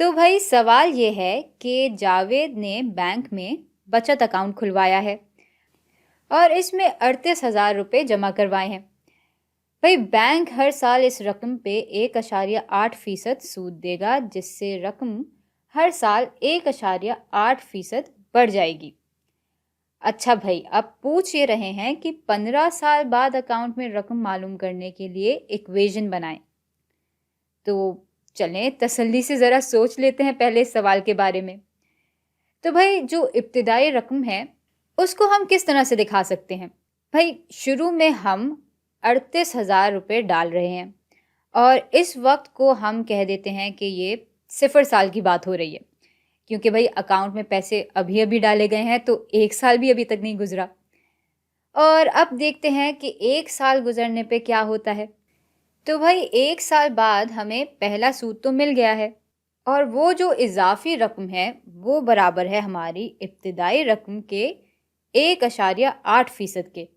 तो भाई सवाल ये है कि जावेद ने बैंक में बचत अकाउंट खुलवाया है और इसमें 38,000 रुपये जमा करवाए हैं। भाई बैंक हर साल इस रकम पे 1,8% सूद देगा, जिससे रकम हर साल 1,8% बढ़ जाएगी। अच्छा भाई, अब पूछ ये रहे हैं कि 15 साल बाद अकाउंट में रकम मालूम करने के लिए इक्वेशन बनाएं। तो चलें तसल्ली से ज़रा सोच लेते हैं पहले इस सवाल के बारे में। तो भाई जो इब्तिदाई रकम है उसको हम किस तरह से दिखा सकते हैं? भाई शुरू में हम 38,000 रुपये डाल रहे हैं और इस वक्त को हम कह देते हैं कि ये 0 साल की बात हो रही है, क्योंकि भाई अकाउंट में पैसे अभी अभी डाले गए हैं तो 1 साल भी अभी तक नहीं गुजरा। और अब देखते हैं कि 1 साल गुजरने पे क्या होता है। तो भाई 1 साल बाद हमें पहला सूद तो मिल गया है और वो जो इजाफी रकम है वो बराबर है हमारी इब्तिदाई रकम के 1,8% के।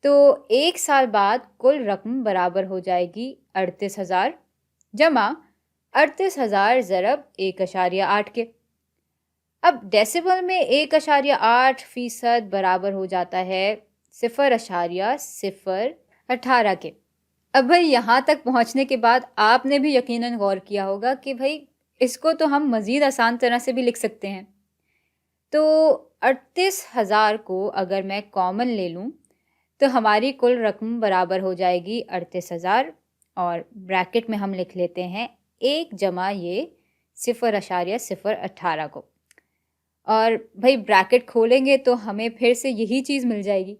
तो 1 साल बाद कुल रकम बराबर हो जाएगी 38,000 जमा 38,000 ज़रब 1,8 के। अब डेसिमल में 1,8% बराबर हो जाता है 0,018 के। अब भाई यहाँ तक पहुँचने के बाद आपने भी यकीनन गौर किया होगा कि भाई इसको तो हम मज़ीद आसान तरह से भी लिख सकते हैं। तो 38,000 को अगर मैं कॉमन ले लूँ तो हमारी कुल रकम बराबर हो जाएगी 38,000 और ब्रैकेट में हम लिख लेते हैं 1 जमा ये 0,018 को। और भाई ब्रैकेट खोलेंगे तो हमें फिर से यही चीज़ मिल जाएगी,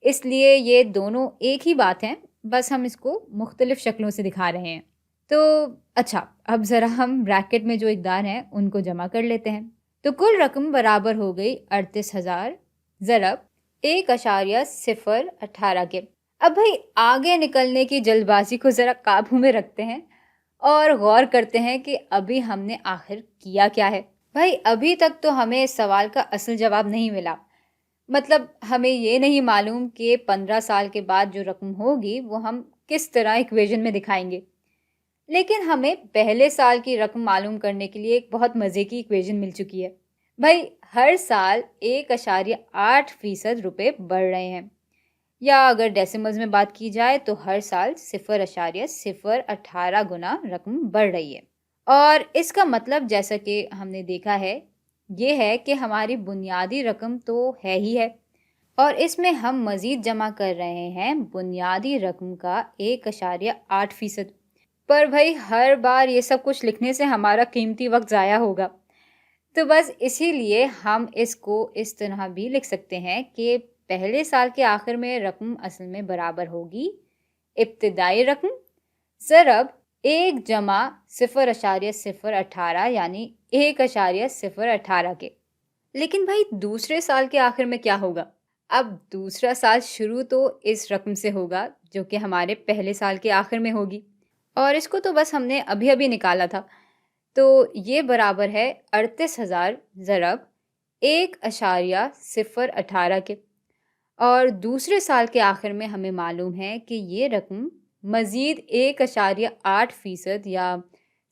इसलिए ये दोनों एक ही बात हैं, बस हम इसको मुख्तलिफ शक्लों से दिखा रहे हैं। तो अच्छा, अब ज़रा हम ब्रैकेट में जो इक़दार हैं उनको जमा कर लेते हैं। तो कुल रकम बराबर हो गई 38,000 ज़रब 1,018 के। अब भाई आगे निकलने की जल्दबाजी को ज़रा काबू में रखते हैं और गौर करते हैं कि अभी हमने आखिर किया क्या है। भाई अभी तक तो हमें इस सवाल का असल जवाब नहीं मिला, मतलब हमें ये नहीं मालूम कि 15 साल के बाद जो रकम होगी वो हम किस तरह इक्वेशन में दिखाएंगे। लेकिन हमें पहले साल की रकम मालूम करने के लिए एक बहुत मज़े की इक्वेशन मिल चुकी है। भाई हर साल 1,8% रुपये बढ़ रहे हैं, या अगर डेसिमल्स में बात की जाए तो हर साल 0,018 गुना रकम बढ़ रही है। और इसका मतलब जैसा कि हमने देखा है ये है कि हमारी बुनियादी रकम तो है ही है और इसमें हम मज़ीद जमा कर रहे हैं बुनियादी रकम का 1,8%। पर भाई हर बार ये सब कुछ लिखने से हमारा कीमती वक्त ज़ाया होगा, तो बस इसीलिए हम इसको इस तरह भी लिख सकते हैं कि पहले साल के आखिर में रकम असल में बराबर होगी इब्तिदाई रकम ज़रब 1 जमा 0,018 यानी 1,018 के। लेकिन भाई दूसरे साल के आखिर में क्या होगा? अब दूसरा साल शुरू तो इस रकम से होगा जो कि हमारे पहले साल के आखिर में होगी, और इसको तो बस हमने अभी अभी निकाला था। तो ये बराबर है 38,000 ज़रब 1,018 के। और दूसरे साल के आखिर में हमें मालूम है कि ये रकम मज़ीद 1,8% या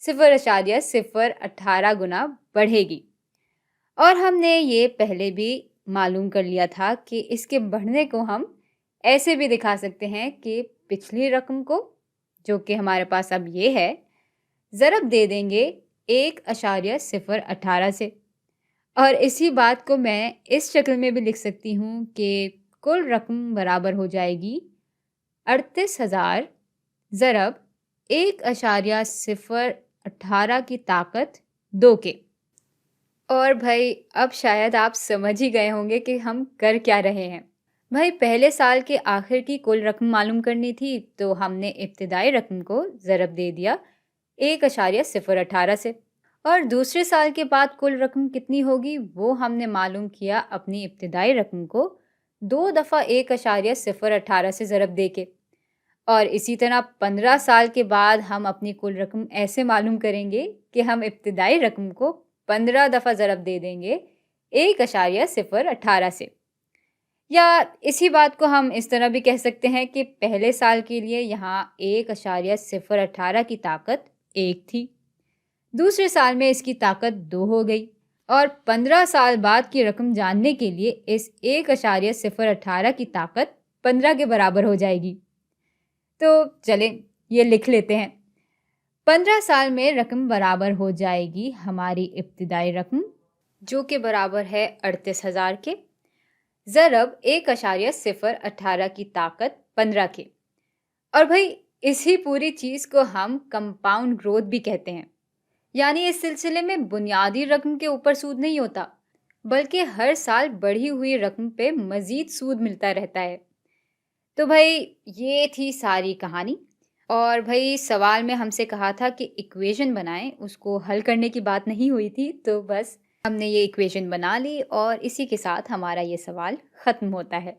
0,018 गुना बढ़ेगी। और हमने ये पहले भी मालूम कर लिया था कि इसके बढ़ने को हम ऐसे भी दिखा सकते हैं कि पिछली रकम को, जो कि हमारे पास अब ये है, ज़रब दे देंगे 1,018 से। और इसी बात को मैं इस शक्ल में भी लिख सकती हूँ कि कुल रकम बराबर हो जाएगी 38,000 ज़रब 1,018 की ताकत 2 के। और भाई अब शायद आप समझ ही गए होंगे कि हम कर क्या रहे हैं। भाई पहले साल के आखिर की कुल रकम मालूम करनी थी, तो हमने इब्तिदाई रकम को ज़रब दे दिया 1,018 से, और दूसरे साल के बाद कुल रकम कितनी होगी वो हमने मालूम किया अपनी इब्तिदाई रकम को 2 दफ़ा 1,018 से ज़रब दे के। और इसी तरह 15 साल के बाद हम अपनी कुल रकम ऐसे मालूम करेंगे कि हम इब्तिदाई रकम को 15 दफ़ा ज़रब दे देंगे 1,018 से। या इसी बात को हम इस तरह भी कह सकते हैं कि पहले साल के लिए यहाँ 1,018 की ताकत 1 थी, दूसरे साल में इसकी ताकत 2 हो गई और 15 साल बाद की रकम जानने के लिए इस 1.018 की ताकत 15 के बराबर हो जाएगी। तो चलें ये लिख लेते हैं। 15 साल में रकम बराबर हो जाएगी हमारी इब्तिदाई रकम, जो कि बराबर है 38,000 के, ज़रब 1.018 की ताकत 15 के। और भाई इसी पूरी चीज़ को हम कंपाउंड ग्रोथ भी कहते हैं। यानी इस सिलसिले में बुनियादी रकम के ऊपर सूद नहीं होता, बल्कि हर साल बढ़ी हुई रकम पे मज़ीद सूद मिलता रहता है। तो भाई ये थी सारी कहानी। और भाई सवाल में हमसे कहा था कि इक्वेशन बनाएं, उसको हल करने की बात नहीं हुई थी, तो बस हमने ये इक्वेशन बना ली और इसी के साथ हमारा ये सवाल ख़त्म होता है।